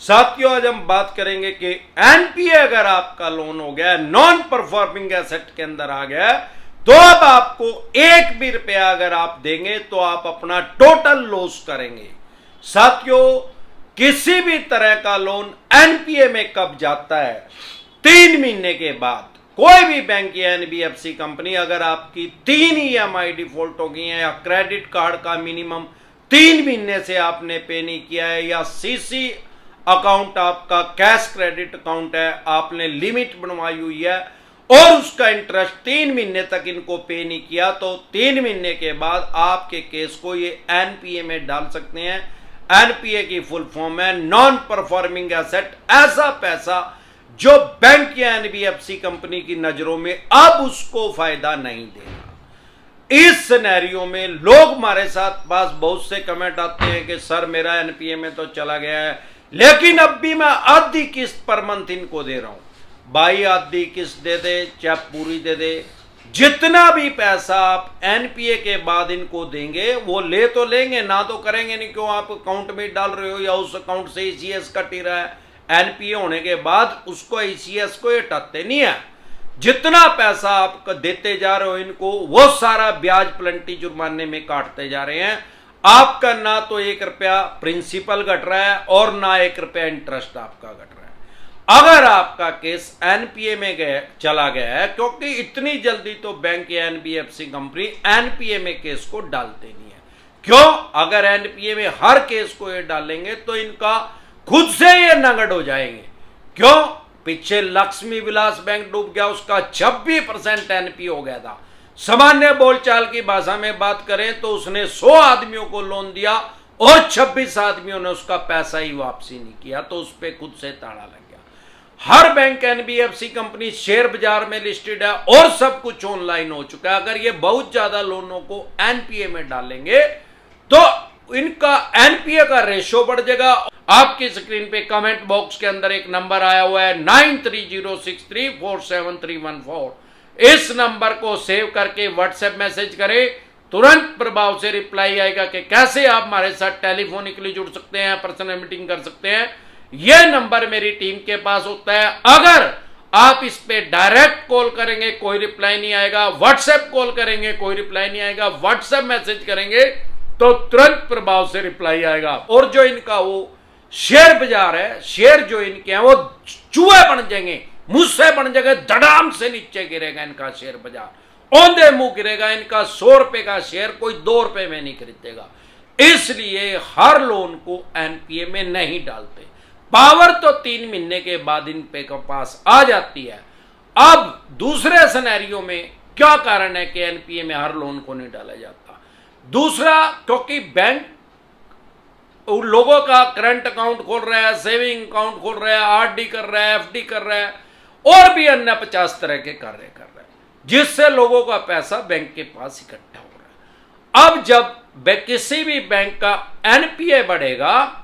साथियों, आज हम बात करेंगे कि एनपीए अगर आपका लोन हो गया, नॉन परफॉर्मिंग एसेट के अंदर आ गया, तो अब आपको एक भी रुपया अगर आप देंगे तो आप अपना टोटल लॉस करेंगे। साथियों, किसी भी तरह का लोन एनपीए में कब जाता है? 3 महीने के बाद। कोई भी बैंक या एनबीएफसी कंपनी अगर आपकी 3 ईएमआई डिफॉल्ट हो गई है, या क्रेडिट कार्ड का मिनिमम 3 महीने से आपने पे नहीं किया है, या सीसी अकाउंट आपका कैश क्रेडिट अकाउंट है, आपने लिमिट बनवाई हुई है और उसका इंटरेस्ट 3 महीने तक इनको पे नहीं किया, तो 3 महीने के बाद आपके केस को ये एनपीए में डाल सकते हैं। एनपीए की फुल फॉर्म है नॉन परफॉर्मिंग एसेट, ऐसा पैसा जो बैंक या एनबीएफसी कंपनी की नजरों में अब उसको फायदा नहीं देगा। इस सिनेरियो में लोग हमारे साथ पास बहुत से कमेंट आते हैं कि सर मेरा एनपीए में तो चला गया है, लेकिन अब भी मैं आधी किस्त पर मंथ इनको दे रहा हूं। भाई, आधी किस्त दे दे चाहे पूरी दे दे, जितना भी पैसा आप एनपीए के बाद इनको देंगे वो ले तो लेंगे, ना तो करेंगे नहीं। क्यों आप अकाउंट में डाल रहे हो या उस अकाउंट से ईसीएस कट ही रहा है, एनपीए होने के बाद उसको ईसीएस को हटाते नहीं है। जितना पैसा आप देते जा रहे हो इनको, वो सारा ब्याज प्लेंटी जुर्माने में काटते जा रहे हैं। आपका ना तो 1 रुपया प्रिंसिपल घट रहा है और ना 1 रुपया इंटरेस्ट आपका घट रहा है। अगर आपका केस एनपीए में चला गया है, क्योंकि इतनी जल्दी तो बैंक या एनबीएफसी कंपनी एनपीए में केस को डालते नहीं है। क्यों? अगर एनपीए में हर केस को ये डालेंगे तो इनका खुद से ये नगद हो जाएंगे। क्यों? पीछे लक्ष्मी विलास बैंक डूब गया, उसका 26% एनपीए हो गया था। सामान्य बोलचाल की भाषा में बात करें तो उसने 100 आदमियों को लोन दिया और 26 आदमियों ने उसका पैसा ही वापसी नहीं किया, तो उस पर खुद से ताला लग गया। हर बैंक एनबीएफसी कंपनी शेयर बाजार में लिस्टेड है और सब कुछ ऑनलाइन हो चुका है। अगर ये बहुत ज्यादा लोनों को एनपीए में डालेंगे तो इनका एनपीए का रेशो बढ़ जाएगा। आपकी स्क्रीन पे कमेंट बॉक्स के अंदर एक नंबर आया हुआ है 9306347314। इस नंबर को सेव करके व्हाट्सएप मैसेज करें, तुरंत प्रभाव से रिप्लाई आएगा कि कैसे आप हमारे साथ टेलीफोनिकली जुड़ सकते हैं, पर्सनल मीटिंग कर सकते हैं। यह नंबर मेरी टीम के पास होता है। अगर आप इस पे डायरेक्ट कॉल करेंगे कोई रिप्लाई नहीं आएगा, व्हाट्सएप कॉल करेंगे कोई रिप्लाई नहीं आएगा, व्हाट्सएप मैसेज करेंगे तो तुरंत प्रभाव से रिप्लाई आएगा। और जो इनका वो शेयर बाजार है, शेयर जो इनके हैं वो चूहे बन जाएंगे, मुझसे बन जाएगा, धड़ाम से नीचे गिरेगा इनका शेयर बाजार, औंधे मुंह गिरेगा। इनका 100 रुपए का शेयर कोई 2 रुपए में नहीं खरीदेगा। इसलिए हर लोन को एनपीए में नहीं डालते। पावर तो 3 महीने के बाद इन पे के पास आ जाती है। अब दूसरे सिनेरियो में क्या कारण है कि एनपीए में हर लोन को नहीं डाला जाता? दूसरा, क्योंकि बैंक उन लोगों का करंट अकाउंट खोल रहा है, सेविंग अकाउंट खोल रहा है, आरडी कर रहा है, एफडी कर रहा है और भी अन्य 50 तरह के कार्य कर रहे हैं, जिससे लोगों का पैसा बैंक के पास इकट्ठा हो रहा है। अब जब किसी भी बैंक का एनपीए बढ़ेगा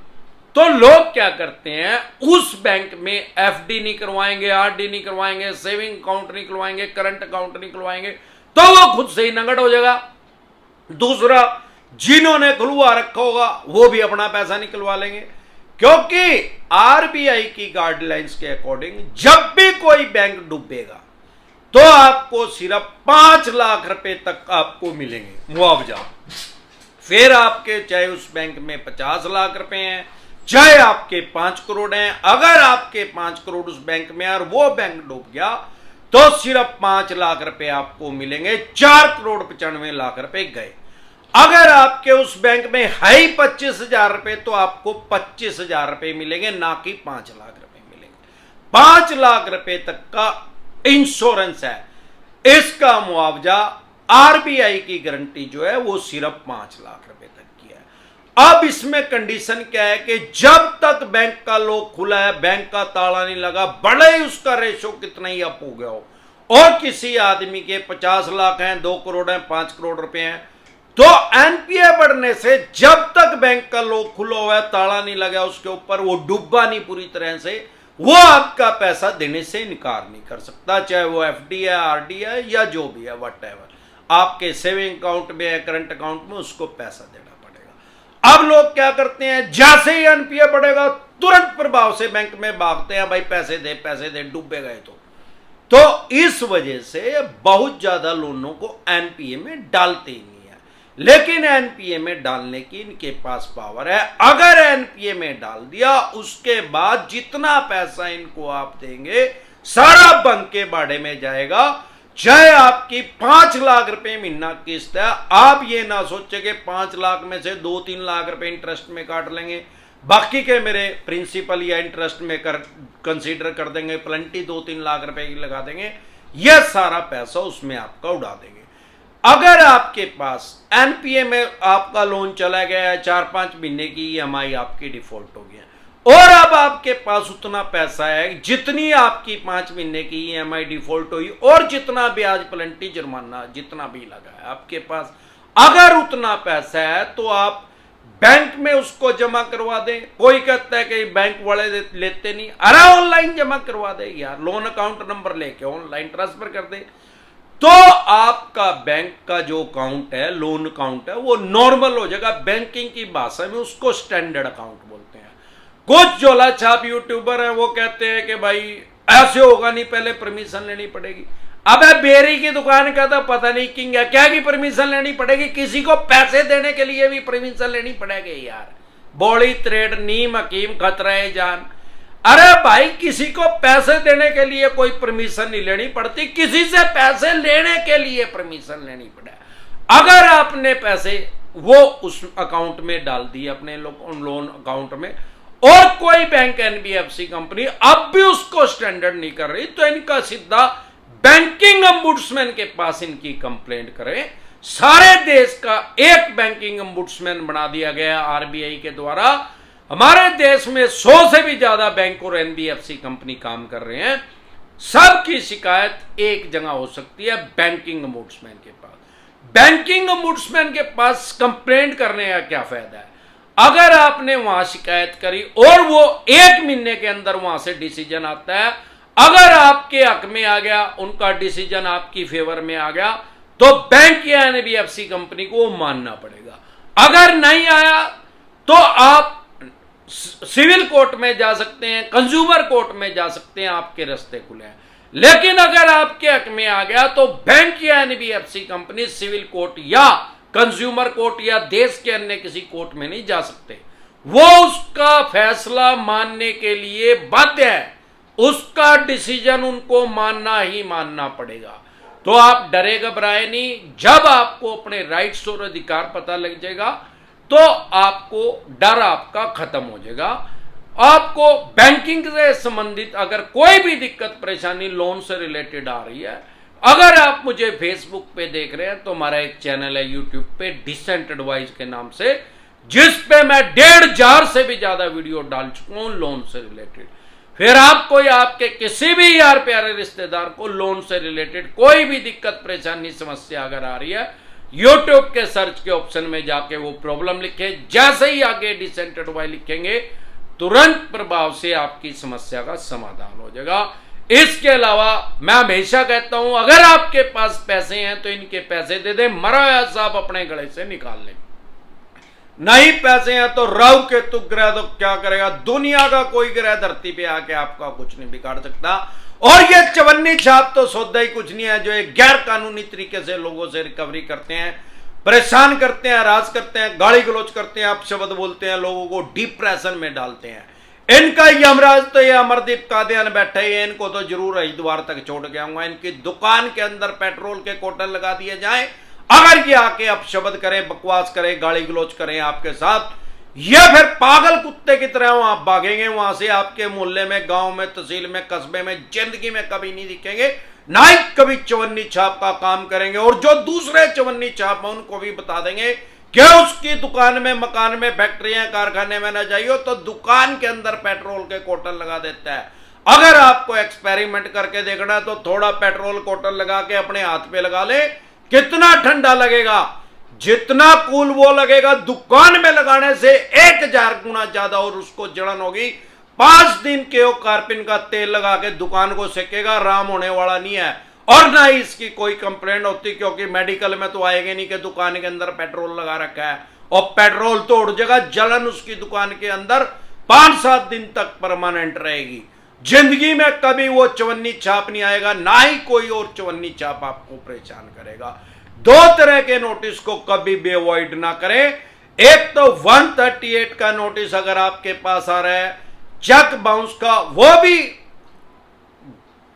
तो लोग क्या करते हैं, उस बैंक में एफडी नहीं करवाएंगे, आरडी नहीं करवाएंगे, सेविंग अकाउंट नहीं खुलवाएंगे, करंट अकाउंट नहीं खुलवाएंगे, तो वो खुद से ही नगद हो जाएगा। दूसरा, जिन्होंने खुलवा रखा होगा वो भी अपना पैसा निकलवा लेंगे, क्योंकि आरबीआई की गाइडलाइंस के अकॉर्डिंग जब भी कोई बैंक डूबेगा तो आपको सिर्फ 5 लाख रुपए तक आपको मिलेंगे मुआवजा। फिर आपके चाहे उस बैंक में 50 लाख रुपए हैं, चाहे आपके 5 करोड़ हैं, अगर आपके 5 करोड़ उस बैंक में और वो बैंक डूब गया तो सिर्फ 5 लाख रुपए आपको मिलेंगे, 4 करोड़ 95 लाख रुपए गए। अगर आपके उस बैंक में है ही 25,000 रुपए तो आपको 25,000 रुपए मिलेंगे, ना कि 5 लाख रुपए मिलेंगे। 5 लाख रुपए तक का इंश्योरेंस है, इसका मुआवजा आरबीआई की गारंटी जो है वो सिर्फ 5 लाख रुपए तक की है। अब इसमें कंडीशन क्या है कि जब तक बैंक का लॉक खुला है, बैंक का ताला नहीं लगा, भले ही उसका रेशो कितना ही अप हो गया हो, और किसी आदमी के 50 लाख हैं, 2 करोड़ हैं, 5 करोड़ रुपए हैं, तो एनपीए बढ़ने से जब तक बैंक का लॉक खुला हुआ है, ताला नहीं लगा उसके ऊपर, वो डूबा नहीं पूरी तरह से, वो आपका पैसा देने से इनकार नहीं कर सकता, चाहे वो एफडी है, आरडी है या जो भी है, व्हाटएवर आपके सेविंग अकाउंट में है, करंट अकाउंट में, उसको पैसा देना पड़ेगा। अब लोग क्या करते हैं, जैसे ही एनपीए बढ़ेगा तुरंत प्रभाव से बैंक में भागते हैं, भाई पैसे दे, डूबे गए तो इस वजह से बहुत ज्यादा लोनों को एनपीए में डालते ही नहीं है। लेकिन एनपीए में डालने की इनके पास पावर है। अगर एनपीए में डाल दिया, उसके बाद जितना पैसा इनको आप देंगे सारा बैंक के बाड़े में जाएगा। चाहे आपकी 5 लाख रुपए महीना किस्त है, आप ये ना सोचे कि 5 लाख में से 2-3 लाख रुपए इंटरेस्ट में काट लेंगे, बाकी के मेरे प्रिंसिपल या इंटरेस्ट में कंसीडर कर देंगे, प्लेंटी 2-3 लाख रुपए की लगा देंगे, यह सारा पैसा उसमें आपका उड़ा देंगे। अगर आपके पास एनपीए में आपका लोन चला गया है, 4-5 महीने की ईएमआई आपकी डिफॉल्ट हो गया और अब आपके पास उतना पैसा है जितनी आपकी 5 महीने की ईएमआई डिफॉल्ट हुई और जितना ब्याज प्लेंटी जुर्माना जितना भी लगा है आपके पास, अगर उतना पैसा है तो आप बैंक में उसको जमा करवा दें। कोई कहता है कि बैंक वाले लेते नहीं, अरे ऑनलाइन जमा करवा दे यार, लोन अकाउंट नंबर लेके ऑनलाइन ट्रांसफर कर दे, तो आपका बैंक का जो अकाउंट है, लोन अकाउंट है, वो नॉर्मल हो जाएगा। बैंकिंग की भाषा में उसको स्टैंडर्ड अकाउंट बोलते हैं। कुछ झोला छाप यूट्यूबर हैं, वो कहते हैं कि भाई ऐसे होगा नहीं, पहले परमिशन लेनी पड़ेगी। अबे बेरी की दुकान का तो पता नहीं किंग है, क्या की परमिशन लेनी पड़ेगी? किसी को पैसे देने के लिए भी परमिशन लेनी पड़ेगी यार। बॉडी ट्रेड नीम हकीम खतरा है जान। अरे भाई किसी को पैसे देने के लिए कोई परमिशन नहीं लेनी पड़ती, किसी से पैसे लेने के लिए परमिशन लेनी पड़े। अगर आपने पैसे वो उस अकाउंट में डाल दिए अपने लोन अकाउंट में और कोई बैंक एनबीएफसी कंपनी अब भी उसको स्टैंडर्ड नहीं कर रही, तो इनका सीधा बैंकिंग ombudsman के पास इनकी कंप्लेंट करें। सारे देश का एक बैंकिंग ombudsman बना दिया गया आरबीआई के द्वारा। हमारे देश में 100 से भी ज्यादा बैंक और एनबीएफसी कंपनी काम कर रहे हैं। सबकी शिकायत एक जगह हो सकती है, बैंकिंग ombudsman के पास। बैंकिंग ombudsman के पास कंप्लेंट करने का क्या फायदा है? अगर आपने वहां शिकायत करी और वो 1 महीने के अंदर वहां से डिसीजन आता है, अगर आपके हक में आ गया, उनका डिसीजन आपकी फेवर में आ गया, तो बैंक या एनबीएफसी कंपनी को मानना पड़ेगा। अगर नहीं आया तो आप सिविल कोर्ट में जा सकते हैं, कंज्यूमर कोर्ट में जा सकते हैं, आपके रास्ते खुले हैं। लेकिन अगर आपके हक में आ गया तो बैंक या एनबीएफसी कंपनी सिविल कोर्ट या कंज्यूमर कोर्ट या देश के अन्य किसी कोर्ट में नहीं जा सकते। वो उसका फैसला मानने के लिए बाध्य है, उसका डिसीजन उनको मानना ही मानना पड़ेगा। तो आप डरे घबराए नहीं। जब आपको अपने राइट्स और अधिकार पता लग जाएगा तो आपको डर आपका खत्म हो जाएगा। आपको बैंकिंग से संबंधित अगर कोई भी दिक्कत परेशानी लोन से रिलेटेड आ रही है, अगर आप मुझे फेसबुक पे देख रहे हैं तो हमारा एक चैनल है यूट्यूब पे डिसेंट एडवाइस के नाम से, जिस पे मैं 1,500 से भी ज्यादा वीडियो डाल चुका हूं लोन से रिलेटेड। फिर आपको या आपके किसी भी यार प्यारे रिश्तेदार को लोन से रिलेटेड कोई भी दिक्कत परेशानी समस्या अगर आ रही है, यूट्यूब के सर्च के ऑप्शन में जाके वो प्रॉब्लम लिखे, जैसे ही आगे डिसेंट एडवाइस लिखेंगे तुरंत प्रभाव से आपकी समस्या का समाधान हो जाएगा। इसके अलावा मैं हमेशा कहता हूं, अगर आपके पास पैसे हैं तो इनके पैसे दे दें, मरा हुआ सांप अपने गले से निकाल लें। नहीं पैसे हैं तो राहु केतु ग्रह तो क्या करेगा, दुनिया का कोई ग्रह धरती पे आके आपका कुछ नहीं बिगाड़ सकता। और ये चवन्नी छाप तो सौदा ही कुछ नहीं है, जो एक गैर कानूनी तरीके से लोगों से रिकवरी करते हैं, परेशान करते हैं, हरास करते हैं, गाली गलौज करते हैं, अपशब्द बोलते हैं, लोगों को डिप्रेशन में डालते हैं। इनका यमराज तो ये अमरदीप कादियान बैठे हैं, इनको तो जरूर हरिद्वार तक छोड़ के आऊंगा। इनकी दुकान के अंदर पेट्रोल के कोटल लगा दिए जाएं, अगर ये आके अपशब्द करें, बकवास करें, गाली गलौज करें आपके साथ, ये फिर पागल कुत्ते की तरह वहां भागेंगे। वहां से आपके मोहल्ले में, गांव में, तहसील में, कस्बे में जिंदगी में कभी नहीं दिखेंगे, ना ही कभी चवन्नी छाप का काम करेंगे। और जो दूसरे चवन्नी छाप में उनको भी बता देंगे कि उसकी दुकान में, मकान में, फैक्ट्रियां, कारखाने में ना जाइयो तो दुकान के अंदर पेट्रोल के कोटल लगा देता है। अगर आपको एक्सपेरिमेंट करके देखना है तो थोड़ा पेट्रोल कोटल लगा के अपने हाथ पे लगा ले, कितना ठंडा लगेगा, जितना कूल वो लगेगा दुकान में लगाने से 1000 गुना ज्यादा। और उसको जलन होगी, 5 दिन के कार्पिन का तेल लगा के दुकान को सेकेगा, आराम होने वाला नहीं है। और ना ही इसकी कोई कंप्लेंट होती, क्योंकि मेडिकल में तो आएगा नहीं कि दुकान के अंदर पेट्रोल लगा रखा है। और पेट्रोल तो उड़ जाएगा, जलन उसकी दुकान के अंदर 5-7 दिन तक परमानेंट रहेगी। जिंदगी में कभी वो चवन्नी छाप नहीं आएगा, ना ही कोई और चवन्नी छाप आपको परेशान करेगा। 2 तरह के नोटिस को कभी भी अवॉइड ना करें। एक तो 138 का नोटिस अगर आपके पास आ रहा है, चेक बाउंस का, वो भी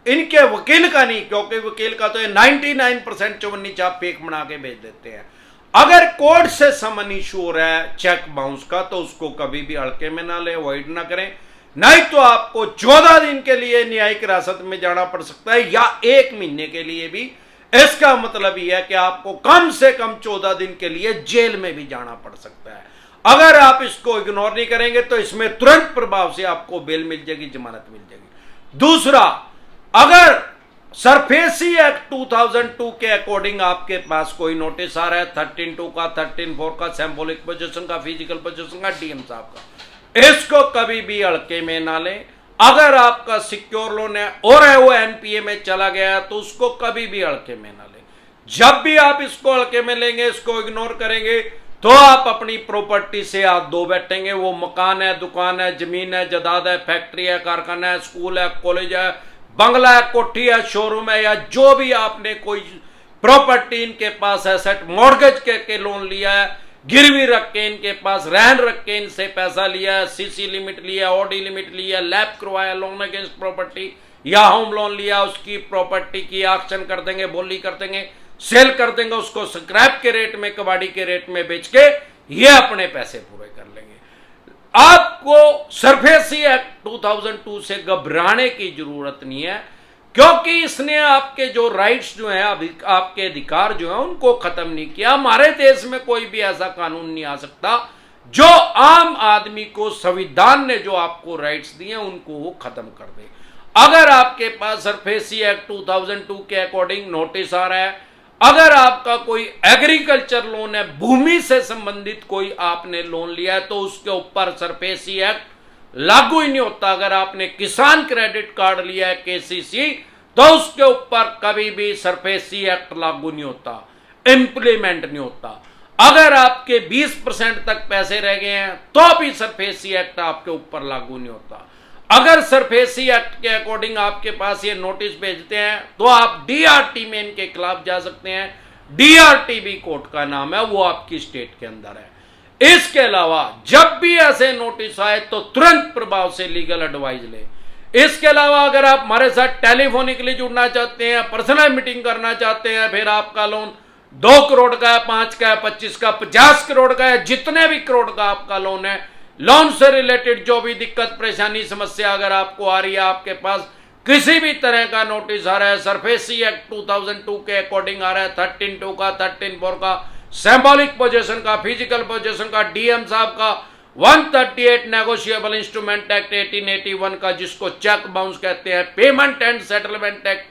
इनके वकील का नहीं, क्योंकि वकील का तो 99% चवन्नी छाप फेक बना के भेज देते हैं। अगर कोर्ट से समन इशू हो रहा है चेक बाउंस का, तो उसको कभी भी हल्के में ना ले, अवॉइड ना करें। नहीं तो आपको 14 दिन के लिए न्यायिक हिरासत में जाना पड़ सकता है, या 1 महीने के लिए भी। इसका मतलब यह है कि आपको कम से कम 14 दिन के लिए जेल में भी जाना पड़ सकता है। अगर आप इसको इग्नोर नहीं करेंगे तो इसमें तुरंत प्रभाव से आपको बेल मिल जाएगी, जमानत मिल जाएगी। दूसरा, अगर सरफेसी एक्ट 2002 के अकॉर्डिंग आपके पास कोई नोटिस आ रहा है 13(2) का, 13(4) का, सिंबॉलिक पोजीशन का, फिजिकल पोजीशन का, डीएम साहब का, इसको कभी भी हल्के में ना लें। अगर आपका सिक्योर लोन है और है वो एनपीए में चला गया तो उसको कभी भी हल्के में ना लें। जब भी आप इसको हल्के में लेंगे, इसको इग्नोर करेंगे, तो आप अपनी प्रॉपर्टी से हाथ धो बैठेंगे। वो मकान है, दुकान है, जमीन है, जायदाद है, फैक्ट्री है, कारखाना है, स्कूल है, कॉलेज है, बंगला है, कोठी है, शोरूम है, या जो भी आपने कोई प्रॉपर्टी इनके पास एसेट मॉर्गेज के लोन लिया है, गिरवी रख के इनके पास रहन रख के इनसे पैसा लिया है, सीसी लिमिट लिया, ओडी लिमिट लिया, लैब करवाया, लोन अगेंस्ट प्रॉपर्टी या होम लोन लिया, उसकी प्रॉपर्टी की ऑक्शन कर देंगे, बोली कर देंगे, सेल कर देंगे, उसको स्क्रैप के रेट में, कबाड़ी के रेट में बेच के ये अपने पैसे पूरे कर लेंगे। आपको सरफेसी एक्ट 2002 से घबराने की जरूरत नहीं है, क्योंकि इसने आपके जो राइट्स जो हैं, आपके अधिकार जो हैं, उनको खत्म नहीं किया। हमारे देश में कोई भी ऐसा कानून नहीं आ सकता जो आम आदमी को संविधान ने जो आपको राइट्स दिए हैं उनको वो खत्म कर दे। अगर आपके पास सरफेसी एक्ट 2002 के अकॉर्डिंग नोटिस आ रहा है, अगर आपका कोई एग्रीकल्चर लोन है, भूमि से संबंधित कोई आपने लोन लिया है, तो उसके ऊपर सरफेसी एक्ट लागू ही नहीं होता। अगर आपने किसान क्रेडिट कार्ड लिया है केसीसी, तो उसके ऊपर कभी भी सरफेसी एक्ट लागू नहीं होता, इंप्लीमेंट नहीं होता। अगर आपके 20% तक पैसे रह गए हैं तो भी सरफेसी एक्ट आपके ऊपर लागू नहीं होता। अगर सरफेसी एक्ट के अकॉर्डिंग आपके पास ये नोटिस भेजते हैं तो आप डीआरटी में इनके खिलाफ जा सकते हैं। डीआरटी भी कोर्ट का नाम है, वो आपकी स्टेट के अंदर है। इसके अलावा जब भी ऐसे नोटिस आए तो तुरंत प्रभाव से लीगल एडवाइस ले। इसके अलावा अगर आप हमारे साथ टेलीफोनिकली जुड़ना चाहते हैं, पर्सनल मीटिंग करना चाहते हैं, फिर आपका लोन 2 करोड़ का है, 5 का है, 25 का, 50 करोड़ का है, जितने भी करोड़ का आपका लोन है, लोन से रिलेटेड जो भी दिक्कत, परेशानी, समस्या अगर आपको आ रही है, आपके पास किसी भी तरह का नोटिस आ रहा है, सरफेसी एक्ट 2002 के अकॉर्डिंग आ रहा है, 13(2) का, 13(4) का, सिंबॉलिक पोजीशन का, फिजिकल पोजीशन का, डीएम साहब का, 138 नेगोशिएबल इंस्ट्रूमेंट एक्ट 1881 का, जिसको चेक बाउंस कहते हैं, पेमेंट एंड सेटलमेंट एक्ट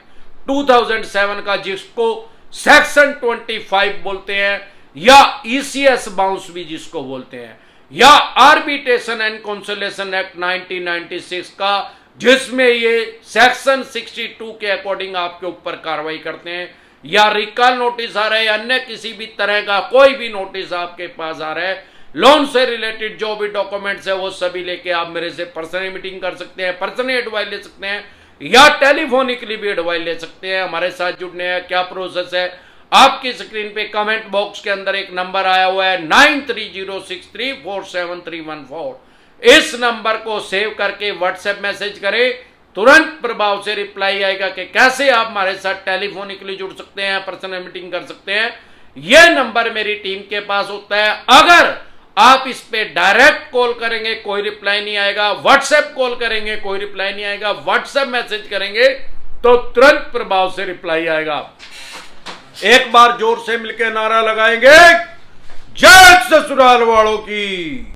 2007 का, जिसको सेक्शन 25 बोलते हैं, या ईसीएस बाउंस भी जिसको बोलते हैं, या आर्बिट्रेशन एंड कंसोलिडेशन एक्ट 1996 का, जिसमें ये सेक्शन 62 के अकॉर्डिंग आपके ऊपर कार्रवाई करते हैं, या रिकॉल नोटिस आ रहा है, अन्य किसी भी तरह का कोई भी नोटिस आपके पास आ रहा है, लोन से रिलेटेड जो भी डॉक्यूमेंट्स है वो सभी लेके आप मेरे से पर्सनल मीटिंग कर सकते हैं, पर्सनल एडवाइस ले सकते हैं, या टेलीफोनिकली भी एडवाइस ले सकते हैं। हमारे साथ जुड़ने हैं, क्या प्रोसेस है, आपकी स्क्रीन पे कमेंट बॉक्स के अंदर एक नंबर आया हुआ है 9306347314। इस नंबर को सेव करके व्हाट्सएप मैसेज करें, तुरंत प्रभाव से रिप्लाई आएगा कि कैसे आप हमारे साथ टेलीफोनिकली जुड़ सकते हैं, पर्सनल मीटिंग कर सकते हैं। यह नंबर मेरी टीम के पास होता है। अगर आप इस पे डायरेक्ट कॉल करेंगे कोई रिप्लाई नहीं आएगा, व्हाट्सएप कॉल करेंगे कोई रिप्लाई नहीं आएगा, व्हाट्सएप मैसेज करेंगे तो तुरंत प्रभाव से रिप्लाई आएगा। एक बार जोर से मिलकर नारा लगाएंगे, जय ससुराल वालों की।